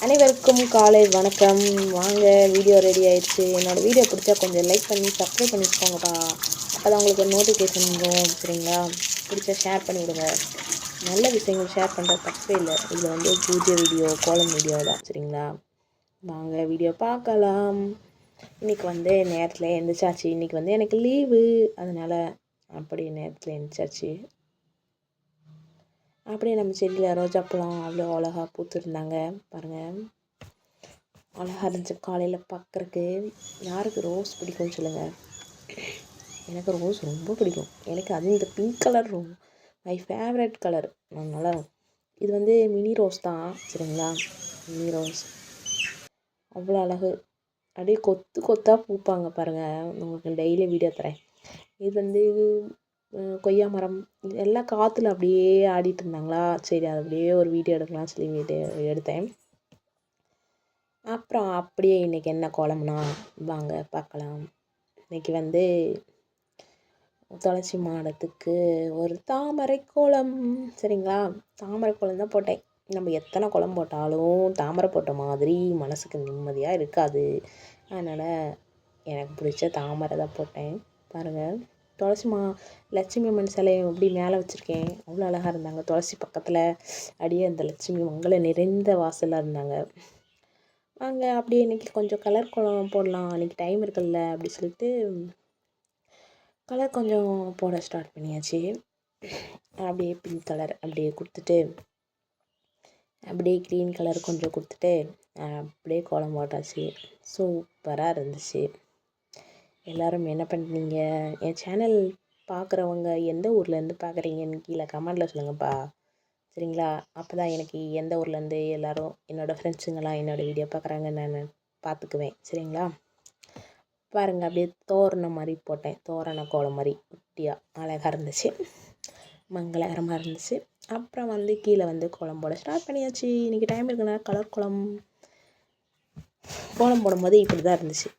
அனைவருக்கும் காலை வணக்கம். வாங்க, வீடியோ ரெடி ஆயிடுச்சு. என்னோடய வீடியோ பிடிச்சா கொஞ்சம் லைக் பண்ணி சப்ஸ்கிரைப் பண்ணி வச்சுக்கோங்கப்பா. அப்போ தான் உங்களுக்கு ஒரு நோட்டிஃபிகேஷன் வரும். சரிங்களா? பிடிச்சா ஷேர் பண்ணிவிடுங்க. நல்ல விஷயங்கள் ஷேர் பண்ணுறது தப்பே இல்லை. இதில் வந்து பூஜை வீடியோ, கோலம் வீடியோ தான். சரிங்களா? வாங்க வீடியோ பார்க்கலாம். இன்றைக்கி வந்து நேரத்தில் எழுந்திரிச்சாச்சு. இன்றைக்கி வந்து எனக்கு லீவு, அதனால் அப்படியே நேரத்தில் எழுந்திரிச்சாச்சு. அப்படியே நம்ம செடியில் ரோஜாப்பழம் அவ்வளோ அழகாக பூத்துருந்தாங்க பாருங்கள். அழகாக இருந்துச்சு காலையில் பார்க்குறக்கு. யாருக்கு ரோஸ் பிடிக்கும்னு சொல்லுங்கள். எனக்கு ரோஸ் ரொம்ப பிடிக்கும். எனக்கு அதுவும் இந்த pink colour my favourite colour. அதனால் இது வந்து மினி ரோஸ் தான். சரிங்களா? மினி ரோஸ் அவ்வளோ அழகு. அப்படியே கொத்து கொத்தாக பூப்பாங்க பாருங்கள். உங்களுக்கு டெய்லி வீடியோ தரேன். இது வந்து கொய்யா மரம் எல்லாம் காற்றுல அப்படியே ஆடிட்டு இருந்தாங்களா. சரி, அது அப்படியே ஒரு வீடியோ எடுக்கலாம் சொல்லி எடுத்தேன். அப்புறம் அப்படியே இன்றைக்கி என்ன கோலம்னா வாங்க பார்க்கலாம். இன்றைக்கி வந்து துளசி மாடத்துக்கு ஒரு தாமரை கோலம். சரிங்களா? தாமரை கோலம் தான் போட்டேன். நம்ம எத்தனை கோலம் போட்டாலும் தாமரை போட்ட மாதிரி மனசுக்கு நிம்மதியாக இருக்காது. அதனால் எனக்கு பிடிச்ச தாமரை தான் போட்டேன். பாருங்கள், துளசி லட்சுமி அம்மன் சிலையை எப்படி மேலே வச்சுருக்கேன். அவ்வளோ அழகாக இருந்தாங்க. துளசி பக்கத்தில் அப்படியே அந்த லட்சுமி மங்கள நிறைந்த வாசலாக இருந்தாங்க. அங்கே அப்படியே இன்றைக்கி கொஞ்சம் கலர் கோலம் போடலாம், அன்றைக்கி டைம் இருக்குல்ல அப்படி சொல்லிட்டு கலர் கொஞ்சம் போட ஸ்டார்ட் பண்ணியாச்சு. அப்படியே பிங்க் கலர் அப்படியே கொடுத்துட்டு, அப்படியே க்ரீன் கலர் கொஞ்சம் கொடுத்துட்டு அப்படியே கோலம் போட்டாச்சு. சூப்பராக இருந்துச்சு. எல்லோரும் என்ன பண்ணுறீங்க? என் சேனல் பார்க்குறவங்க எந்த ஊர்லேருந்து பார்க்குறீங்கன்னு கீழே கமெண்டில் சொல்லுங்கப்பா. சரிங்களா? அப்போ தான் எனக்கு எந்த ஊர்லேருந்து எல்லோரும் என்னோடய ஃப்ரெண்ட்ஸுங்கெல்லாம் என்னோடய வீடியோ பார்க்குறாங்கன்னு நான் பார்த்துக்குவேன். சரிங்களா? பாருங்கள், அப்படியே தோரணம் மாதிரி போட்டேன். தோரண கோலம் மாதிரி குட்டியாக அழகாக இருந்துச்சு, மங்களகரமாக இருந்துச்சு. அப்புறம் வந்து கீழே வந்து கோலம் போட ஸ்டார்ட் பண்ணியாச்சு. இன்றைக்கி டைம் இருக்குன்னா கலர் கோலம் போடும்போது இப்படி தான் இருந்துச்சு.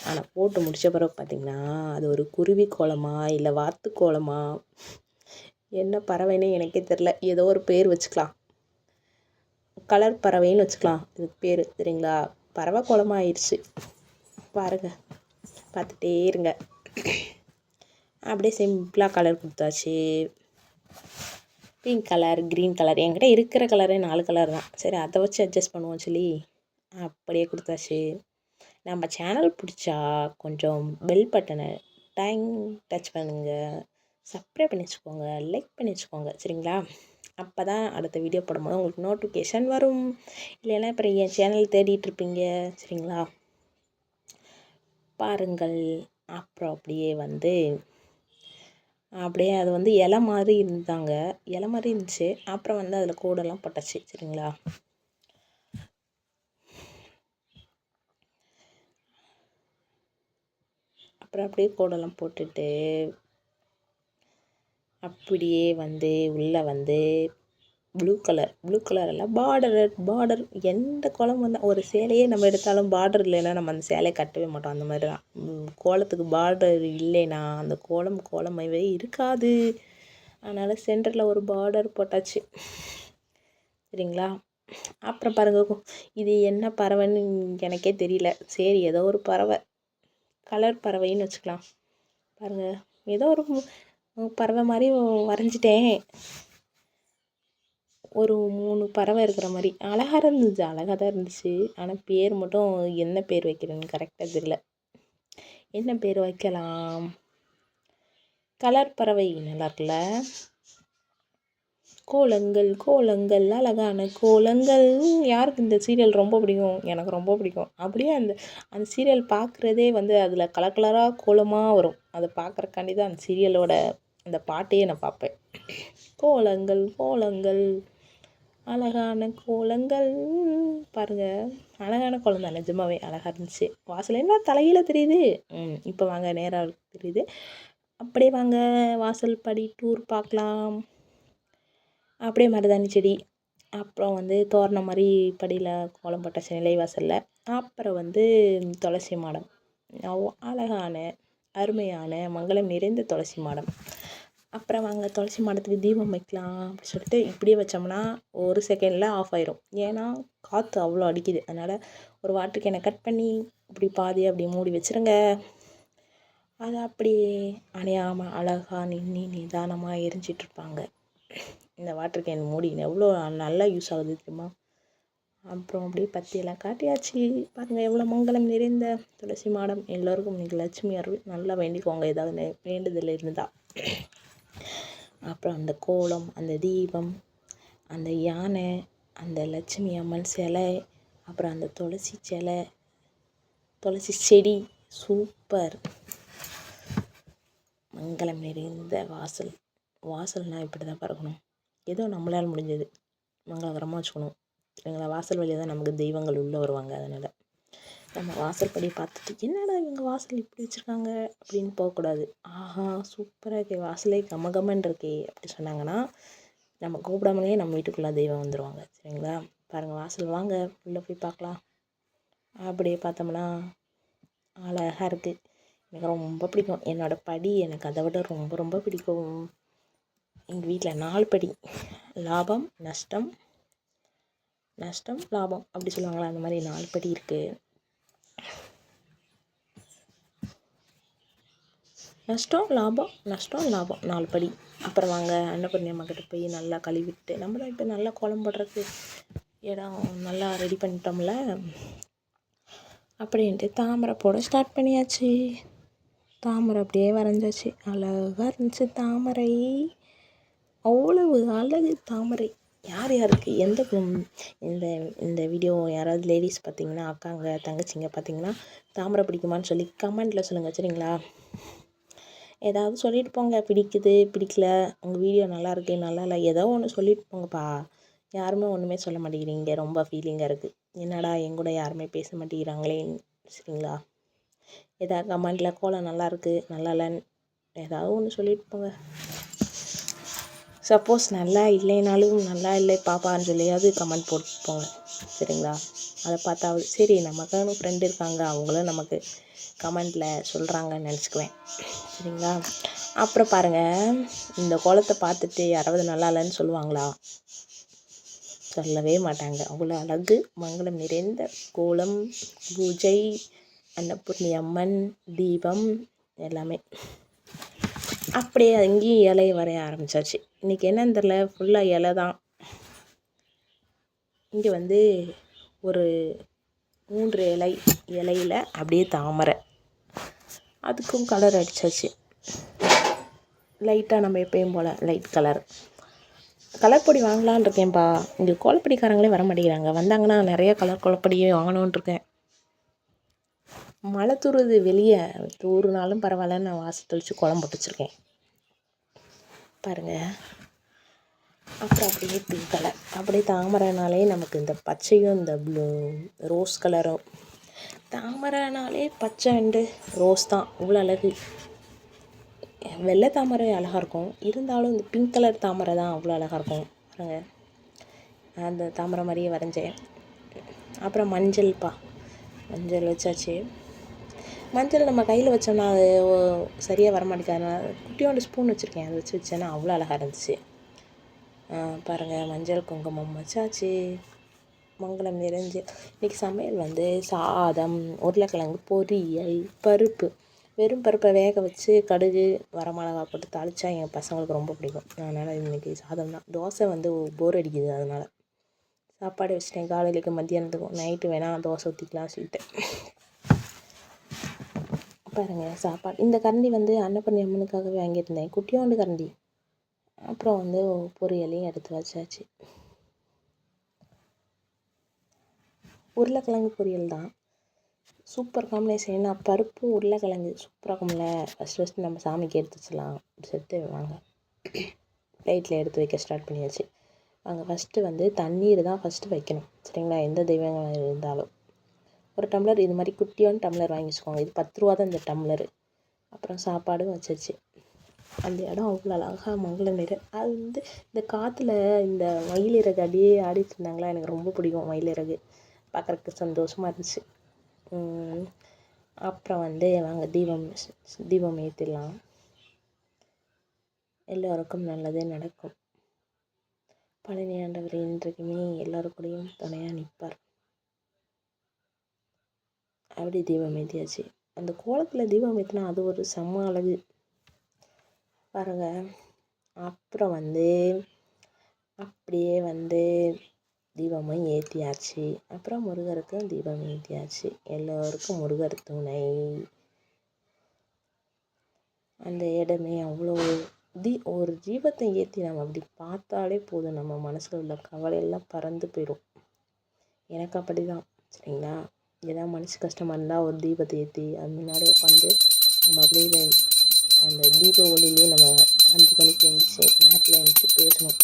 ஆனால் போட்டு முடித்த பிறகு பார்த்திங்கன்னா அது ஒரு குருவி கோலமா இல்லை வாத்து கோலமா என்ன பறவைன்னு எனக்கே தெரில. ஏதோ ஒரு பேர் வச்சுக்கலாம், கலர் பறவைன்னு வச்சுக்கலாம் இதுக்கு பேர். சரிங்களா? பறவை கோலமாக ஆயிடுச்சு பாருங்கள், பார்த்துட்டே இருங்க. அப்படியே சிம்பிளாக கலர் கொடுத்தாச்சு. பிங்க் கலர், க்ரீன் கலர், என்கிட்ட இருக்கிற கலரே 4 கலர் தான். சரி, அதை வச்சு அட்ஜஸ்ட் பண்ணுவோம் சொல்லி அப்படியே கொடுத்தாச்சு. நம்ம சேனல் பிடிச்சா கொஞ்சம் பெல் பட்டனை டச் பண்ணுங்கள், சப்ஸ்கிரைப் பண்ணி வச்சுக்கோங்க, லைக் பண்ணி வச்சுக்கோங்க. சரிங்களா? அப்போ தான் அடுத்த வீடியோ போடும்போது உங்களுக்கு நோட்டிஃபிகேஷன் வரும். இல்லைன்னா அப்புறம் என் சேனல் தேடிட்டுருப்பீங்க. சரிங்களா? பாருங்கள். அப்புறம் அப்படியே வந்து அப்படியே அது வந்து இலை மாதிரி இருந்தாங்க, இலை மாதிரி இருந்துச்சு. அப்புறம் வந்து அதில் கூடெல்லாம் போட்டாச்சு. சரிங்களா? அப்புறம் அப்படியே கூடெல்லாம் போட்டுட்டு அப்படியே வந்து உள்ளே வந்து ப்ளூ கலர் எல்லாம் பார்டர் எந்த கோலம் வந்தால் ஒரு சேலையே நம்ம எடுத்தாலும் பார்டர் இல்லைன்னா நம்ம அந்த சேலையை கட்டவே மாட்டோம். அந்த மாதிரி தான் கோலத்துக்கு பார்டர் இல்லைன்னா அந்த கோலமாகவே இருக்காது. அதனால் சென்டரில் ஒரு பார்டர் போட்டாச்சு. சரிங்களா? அப்புறம் பாருங்கள், இது என்ன பறவைன்னு எனக்கே தெரியல. சரி, ஏதோ ஒரு பறவை, கலர் பறவைன்னு வச்சுக்கலாம். பாருங்கள், ஏதோ ஒரு பறவை மாதிரி வரைஞ்சிட்டேன். ஒரு 3 பறவை இருக்கிற மாதிரி அழகாக தான் இருந்துச்சு. ஆனால் பேர் மட்டும் என்ன பேர் வைக்கிறேன்னு கரெக்டாக தெரியல. என்ன பேர் வைக்கலாம்? கலர் பறவை நல்லா இருக்குல்ல? கோலங்கள் அழகான கோலங்கள். யாருக்கு இந்த சீரியல் ரொம்ப பிடிக்கும்? எனக்கு ரொம்ப பிடிக்கும். அப்படியே அந்த சீரியல் பார்க்குறதே வந்து அதில் கலராக கோலமாக வரும். அதை பார்க்குறக்காண்டி தான் அந்த சீரியலோட அந்த பாட்டையே நான் பார்ப்பேன். கோலங்கள் அழகான கோலங்கள். பாருங்கள், அழகான கோலம் தான், நிஜமாவே அழகாக இருந்துச்சு. வாசல் என்ன தலையில தெரியுது. இப்போ வாங்க நேராக தெரியுது. அப்படியே வாங்க வாசல் படி டூர் பார்க்கலாம். அப்படியே மருதாணி செடி, அப்புறம் வந்து தோரணம் மாதிரி படியில் கோலம் போட்டாச்சு நிலை வாசலில். அப்புறம் வந்து துளசி மாடம், அழகான அருமையான மங்களம் நிறைந்த துளசி மாடம். அப்புறம் வாங்க துளசி மாடத்துக்கு தீபம் வைக்கலாம் அப்படி சொல்லிட்டு இப்படியே வச்சோம்னா ஒரு செகண்டில் ஆஃப் ஆயிரும். ஏன்னா காற்று அவ்வளோ அடிக்குது. அதனால் ஒரு வாட்டர் கேனை கட் பண்ணி இப்படி பாதி அப்படி மூடி வச்சுருங்க. அது அப்படியே அணையாமல் அழகாக நிதானமாக எரிஞ்சிட்ருப்பாங்க. இந்த வாட்டர் கேன் மூடி எவ்வளோ நல்லா யூஸ் ஆகுது தெரியுமா? அப்புறம் அப்படியே பத்தியெல்லாம் காட்டியாச்சு. பாருங்கள் எவ்வளோ மங்களம் நிறைந்த துளசி மாடம். எல்லோருக்கும் இன்றைக்கி லட்சுமி அருள் நல்லா வேண்டிக்கோங்க ஏதாவது வேண்டுதல் இருந்தால். அப்புறம் அந்த கோலம், அந்த தீபம், அந்த யானை, அந்த லட்சுமி அம்மன் சிலை, அப்புறம் அந்த துளசி சிலை, துளசி செடி, சூப்பர். மங்களம் நிறைந்த வாசல். வாசல்னால் இப்படி தான் பறக்கணும். ஏதோ நம்மளால் முடிஞ்சது மங்களகரமாக வச்சுக்கணும் சரிங்களா? வாசல் வழியாக தான் நமக்கு தெய்வங்கள் உள்ளே வருவாங்க. அதனால் நம்ம வாசல் படி பார்த்துட்டு என்னடா இவங்க வாசல் இப்படி வச்சுருக்காங்க அப்படின்னு போகக்கூடாது. ஆஹா சூப்பராக இருக்கே, வாசலே கமகமன் இருக்கே அப்படி சொன்னாங்கன்னா நம்ம கூப்பிடாமலே நம்ம வீட்டுக்குள்ளே தெய்வம் வந்துடுவாங்க சரிங்களா? பாருங்கள் வாசல் வாங்க உள்ளே போய் பார்க்கலாம். அப்படியே பார்த்தோம்னா அழகாக இருக்குது. எனக்கு ரொம்ப பிடிக்கும். என்னோடய படி எனக்கு அதை விட ரொம்ப ரொம்ப பிடிக்கும். எங்கள் வீட்டில் 4 படி. லாபம் நஷ்டம் லாபம் அப்படி சொல்லுவாங்களா, அந்த மாதிரி 4 படி இருக்குது. நஷ்டம் லாபம் 4 படி. அப்புறம் வாங்க அன்னபூர்ணி அம்மா கிட்ட போய் நல்லா கழுவிட்டு நம்ம தான் இப்போ நல்லா கோலம் போடுறதுக்கு இடம் நல்லா ரெடி பண்ணிட்டோம்ல அப்படின்ட்டு தாமரை போட ஸ்டார்ட் பண்ணியாச்சு. தாமரை அப்படியே வரைஞ்சாச்சு. அழகாக இருந்துச்சு தாமரை. அவ்வளவு அழகு தாமரை. யார் யாருக்கு எந்த இந்த இந்த வீடியோ யாராவது லேடிஸ் பார்த்தீங்கன்னா, அக்காங்க தங்கச்சிங்க பார்த்தீங்கன்னா தாமரை பிடிக்குமான்னு சொல்லி கமெண்டில் சொல்லுங்கள் சரிங்களா? ஏதாவது சொல்லிட்டு போங்க. பிடிக்குது பிடிக்கல, உங்கள் வீடியோ நல்லாயிருக்கு நல்லா இல்லை, ஏதோ ஒன்று சொல்லிட்டு போங்கப்பா. யாருமே ஒன்றுமே சொல்ல மாட்டேங்கிறீங்க. ரொம்ப ஃபீலிங்காக இருக்குது. என்னடா எங்கூட யாருமே பேச மாட்டேங்கிறாங்களே சரிங்களா? ஏதாவது கமெண்டில் கோலம் நல்லாயிருக்கு நல்லா இல்லைன்னு ஏதாவது ஒன்று சொல்லிட்டு போங்க. சப்போஸ் நல்லா இல்லைனாலும் நல்லா இல்லை பாப்பான்னு சொல்லியாவது கமெண்ட் போட்டு போங்க சரிங்களா? அதை பார்த்தாவது சரி நமக்கான ஃப்ரெண்டு இருக்காங்க, அவங்களும் நமக்கு கமெண்டில் சொல்கிறாங்கன்னு நினச்சிக்குவேன் சரிங்களா? அப்புறம் பாருங்கள், இந்த கோலத்தை பார்த்துட்டு யாராவது நல்லா இல்லைன்னு சொல்லுவாங்களா? சொல்லவே மாட்டாங்க. அவ்வளோ அழகு மங்களம் நிறைந்த கோலம், பூஜை, அன்னபூர்ணி அம்மன், தீபம் எல்லாமே. அப்படியே அங்கேயும் இலையை வரைய ஆரம்பித்தாச்சு. இன்றைக்கி என்னன்னு தெரில, ஃபுல்லாக இலை தான். இங்கே வந்து ஒரு 3 இலையில் அப்படியே தாமரை, அதுக்கும் கலர் அடித்தாச்சு லைட்டாக. நம்ம எப்பயும் போல் லைட் கலர் பொடி வாங்கலான்னு இருக்கேன்ப்பா. இங்கே கோலப்பொடிக்காரங்களே வர மாட்டேங்கிறாங்க. வந்தாங்கன்னா நிறைய கலர் கோலப்பொடியே வாங்கணுன்ட்டு இருக்கேன். மழை தூருது வெளியே, தூருனாலும் பரவாயில்ல, நான் வாசல் தெளித்து கோலம் போட்டு வச்சுருக்கேன் பாருங்கள். அப்புறம் அப்படியே பிங்க் கலர். அப்படியே தாமரைனாலே நமக்கு இந்த பச்சையும் இந்த ரோஸ் கலரும். தாமரைனாலே பச்சை அண்டு ரோஸ் தான் இவ்வளோ அழகு. வெள்ளை தாமரை அழகாக இருக்கும், இருந்தாலும் இந்த பிங்க் கலர் தாமரை தான் அவ்வளோ அழகாக இருக்கும் பாருங்கள். அந்த தாமரை மாதிரியே வரைஞ்சேன். அப்புறம் மஞ்சள் வச்சாச்சு. மஞ்சள் நம்ம கையில் வச்சோம்னா அது சரியாக வர மாட்டேங்கிறதுனால குட்டியோண்டு ஸ்பூன் வச்சுருக்கேன், அதை வச்சு வச்சேன்னா அவ்வளோ அழகாக இருந்துச்சு பாருங்கள். மஞ்சள் குங்குமம் வச்சாச்சு. மங்களம் நிறைஞ்சு இன்றைக்கி சமையல் வந்து சாதம், உருளைக்கிழங்கு பொரியல், பருப்பு. வெறும் பருப்பை வேக வச்சு கடுகு வரமிளகா போட்டு தாளித்தா என் பசங்களுக்கு ரொம்ப பிடிக்கும். அதனால் இன்றைக்கி சாதம் தான். தோசை வந்து போர் அடிக்குது, அதனால் சாப்பாடு வச்சுட்டேன். காலையிலேக்கு மத்தியானத்துக்கும் நைட்டு வேணால் தோசை ஊற்றிக்கலாம் சொல்லிட்டு பாருங்கள். சாப்பாடு இந்த கரண்டி வந்து அன்னபூர்ணி அம்மனுக்காகவே வாங்கியிருந்தேன், குட்டியோண்டு கரண்டி. அப்புறம் வந்து பொரியலையும் எடுத்து வச்சாச்சு. உருளைக்கிழங்கு பொரியல் தான், சூப்பர் காம்பினேஷன். ஏன்னா பருப்பும் உருளைக்கிழங்கு சூப்பராக இருக்கும்ல. ஃபஸ்ட்டு நம்ம சாமிக்கு எடுத்து வச்சிடலாம் அப்படி சொல்லிட்டு வாங்க பிளேட்டில் எடுத்து வைக்க ஸ்டார்ட் பண்ணியாச்சு. வாங்க ஃபஸ்ட்டு வந்து தண்ணீர் தான் ஃபஸ்ட்டு வைக்கணும் சரிங்களா? எந்த தெய்வங்கள் இருந்தாலும் ஒரு டம்ளர் இது மாதிரி குட்டியான டம்ளர் வாங்கி வச்சுக்கோங்க. இது 10 ரூபா தான் இந்த டம்ளரு. அப்புறம் சாப்பாடும் வச்சாச்சு. அந்த இடம் அவ்வளோ அழகாக மங்களம் நிற. அது வந்து இந்த காற்றுல இந்த மயிலிறகு அப்படியே ஆடிட்டு இருந்தாங்களா, எனக்கு ரொம்ப பிடிக்கும் மயிலிறகு பார்க்குறதுக்கு, சந்தோஷமாக இருந்துச்சு. அப்புறம் வாங்க தீபம் ஏற்றிடலாம். எல்லோருக்கும் நல்லதே நடக்கும். பழனி ஆண்டவர் இன்றைக்குமே எல்லோருக்கூடையும் துணையாக நிற்பார். அப்படி தீபம் ஏற்றியாச்சு. அந்த கோலத்தில் தீபம் ஏற்றினா அது ஒரு செம்ம அழகு பாருங்க. அப்புறம் அப்படியே தீபமும் ஏற்றியாச்சு. அப்புறம் முருகருக்கும் தீபம் ஏற்றியாச்சு. எல்லோருக்கும் முருகர் துணை. அந்த இடமே அவ்வளோ ஒரு தீபத்தை ஏற்றி நம்ம அப்படி பார்த்தாலே போதும், நம்ம மனசில் உள்ள கவலையெல்லாம் பறந்து போயிடும். எனக்கு அப்படி தான், சரிங்களா? ஏதாவது மனசு கஷ்டமாக இருந்தால் ஒரு தீபத்தை ஏற்றி அது முன்னாடி உட்காந்து நம்ம அப்படியே அந்த தீப ஒளியிலே நம்ம 5 மணிக்கு எழுந்துச்சு நேரத்தில் எழுந்துச்சு பேசணும்.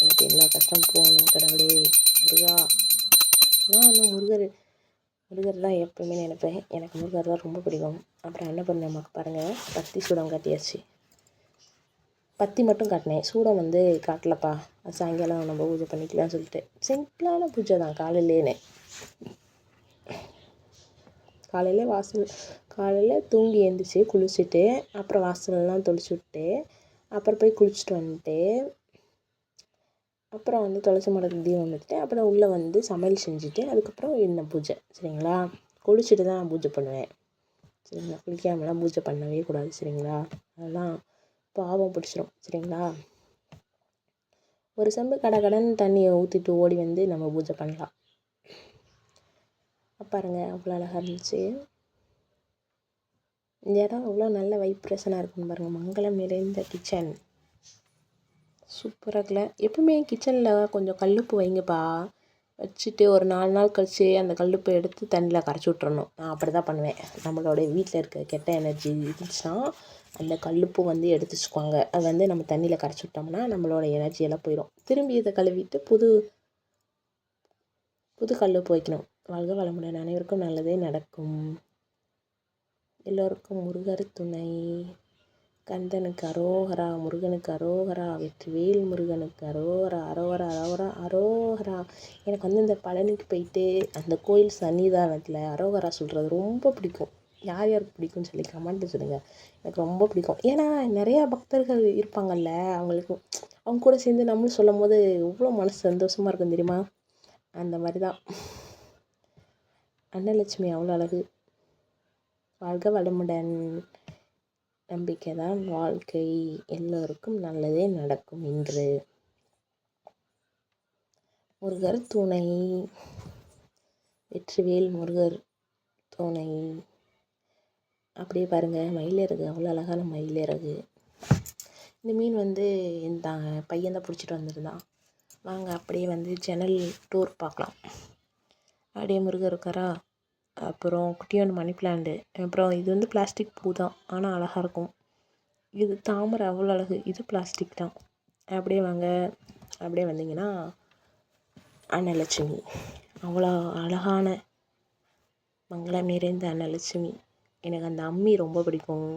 எனக்கு எல்லா கஷ்டம் போகணும் கடவுளே முருகா. நான் முருகர் தான் எப்பவுமே நினைப்பேன். எனக்கு முருகர் தான் ரொம்ப பிடிக்கும். அப்புறம் என்ன பண்ணேன், நமக்கு பாருங்கள், பத்தி சூடம் காட்டியாச்சு. பத்தி மட்டும் காட்டினேன், சூடம் காட்டலப்பா. அது சாயங்காலம் நம்ம பூஜை பண்ணிக்கலாம்னு சொல்லிட்டு சிம்பிளான பூஜை தான். காலையில் தூங்கி எழுந்திரிச்சி குளிச்சுட்டு அப்புறம் வாசலெல்லாம் தொளிச்சு விட்டு அப்புறம் போய் குளிச்சுட்டு வந்துட்டு அப்புறம் துளசி மாடத்துக்கு தீபம் வச்சுட்டு அப்புறம் உள்ளே சமையல் செஞ்சுட்டு அதுக்கப்புறம் என்ன பூஜை, சரிங்களா? குளிச்சுட்டு தான் நான் பூஜை பண்ணுவேன், சரிங்களா? குளிக்காமலாம் பூஜை பண்ணவே கூடாது, சரிங்களா? அதெல்லாம் பாவம் பிடிச்சிரும், சரிங்களா? ஒரு செம்பு கடன்னு தண்ணியை ஊற்றிட்டு ஓடி நம்ம பூஜை பண்ணலாம். பாருங்கள், அவ்வளோ அழகாக இருந்துச்சு. இந்த இடம் அவ்வளோ நல்ல வைப்ரேஷனாக இருக்குன்னு பாருங்கள். மங்களம் நிறைந்த கிச்சன் சூப்பராக இருக்குல்ல? எப்பவுமே கிச்சனில் கொஞ்சம் கல்லுப்பு வைங்கப்பா. வச்சுட்டு ஒரு 4 நாள் கழித்து அந்த கல்லுப்பை எடுத்து தண்ணியில் கரைச்சி விட்றணும். நான் அப்படி தான் பண்ணுவேன். நம்மளோட வீட்டில் இருக்க கெட்ட எனர்ஜி இருந்துச்சுன்னா அந்த கல்லுப்பு எடுத்து வச்சுக்குவாங்க. அது நம்ம தண்ணியில் கரைச்சி விட்டோம்னா நம்மளோட எனர்ஜியெல்லாம் போயிடும். திரும்பி இதை கழுவிட்டு புது கல்லுப்பு வைக்கணும். வாழ்க வளமுடன். அனைவருக்கும் நல்லதே நடக்கும். எல்லோருக்கும் முருகர் துணை. கந்தனுக்கு அரோகரா, முருகனுக்கு அரோகரா, வெற்றிவேல் முருகனுக்கு அரோகரா, அரோகரா அரோகரா அரோகரா. எனக்கு இந்த பழனிக்கு போயிட்டு அந்த கோயில் சன்னிதானத்தில் அரோகரா சொல்கிறது ரொம்ப பிடிக்கும். யார் யாருக்கு பிடிக்கும்னு சொல்லி கமெண்ட்டில் சொல்லுங்கள். எனக்கு ரொம்ப பிடிக்கும். ஏன்னா நிறையா பக்தர்கள் இருப்பாங்கள்ல, அவங்க கூட சேர்ந்து நம்மளும் சொல்லும் போது எவ்வளோ மனசு சந்தோஷமாக இருக்கும் தெரியுமா? அந்த மாதிரி தான் அன்னலட்சுமி அவ்வளோ அழகு. வாழ்க வளமுடன். நம்பிக்கை தான் வாழ்க்கை. எல்லோருக்கும் நல்லதே நடக்கும். இன்று முருகர் துணை. வெற்றிவேல் முருகர் துணை. அப்படியே பாருங்கள், மயிலிறகு அவ்வளோ அழகான மயிலிறகு. இந்த மீன் இந்த பையன் தான் பிடிச்சிட்டு வந்திருந்தான். வாங்க அப்படியே ஜன்னல் டூர் பார்க்கலாம். அப்படியே முருகர் இருக்காரா. அப்புறம் குட்டியோண்டு மணி பிளான்ட்டு. அப்புறம் இது பிளாஸ்டிக் பூ தான், ஆனால் அழகாக இருக்கும். இது தாமரை அவ்வளோ அழகு. இது பிளாஸ்டிக் தான். அப்படியே வாங்க. அப்படியே வந்தீங்கன்னா அன்னலட்சுமி அவ்வளோ அழகான மங்களம் நிறைந்த அன்னலட்சுமி. எனக்கு அந்த அம்மி ரொம்ப பிடிக்கும்.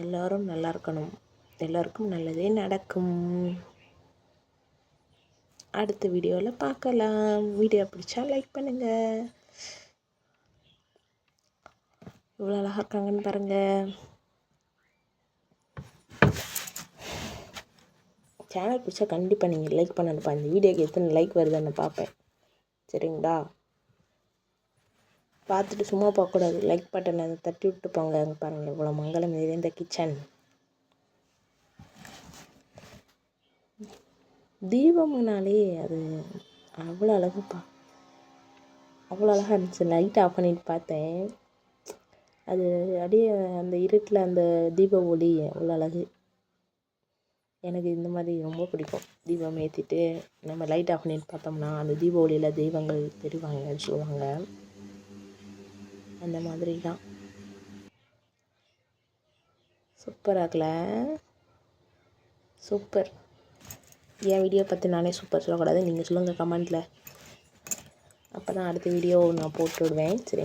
எல்லோரும் நல்லா இருக்கணும். எல்லோருக்கும் நல்லதே நடக்கும். அடுத்த வீடியோவில் பார்க்கலாம். வீடியோ பிடிச்சா லைக் பண்ணுங்கள். இவ்வளோ அழகாக இருக்காங்கன்னு பாருங்கள். சேனல் பிடிச்சா கண்டிப்பாக நீங்கள் லைக் பண்ணணும்ப்பா. இந்த வீடியோக்கு எத்தனை லைக் வருதுன்னு பார்ப்பேன், சரிங்களா? பார்த்துட்டு சும்மா பார்க்கக்கூடாது. லைக் பட்டனை தட்டி விட்டு போங்க. பாருங்கள், இவ்வளோ மங்களம் நிறைந்த கிச்சன். தீபம்னாலே அது அவ்வளோ அழகுப்பா. அவ்வளோ அழகாக இருந்துச்சு. லைட் ஆஃப் பண்ணிட்டு பார்த்தேன். அது அப்படியே அந்த இருட்டில் அந்த தீப ஒளி அவ்வளோ அழகு. எனக்கு இந்த மாதிரி ரொம்ப பிடிக்கும். தீபம் ஏற்றிட்டு நம்ம லைட் ஆஃப் பண்ணிட்டு பார்த்தோம்னா அந்த தீப ஒளியில் தெய்வங்கள் தெரிவாங்கன்னு சொல்லுவாங்க. அந்த மாதிரி தான். சூப்பராக இருக்குல்ல? சூப்பர். என் வீடியோ பற்றி நானே சூப்பர் சொல்லக்கூடாது, நீங்கள் சொல்லுங்கள் கமெண்ட்டில். அப்போ தான் அடுத்த வீடியோ நான் போட்டு விடுவேன், சரி?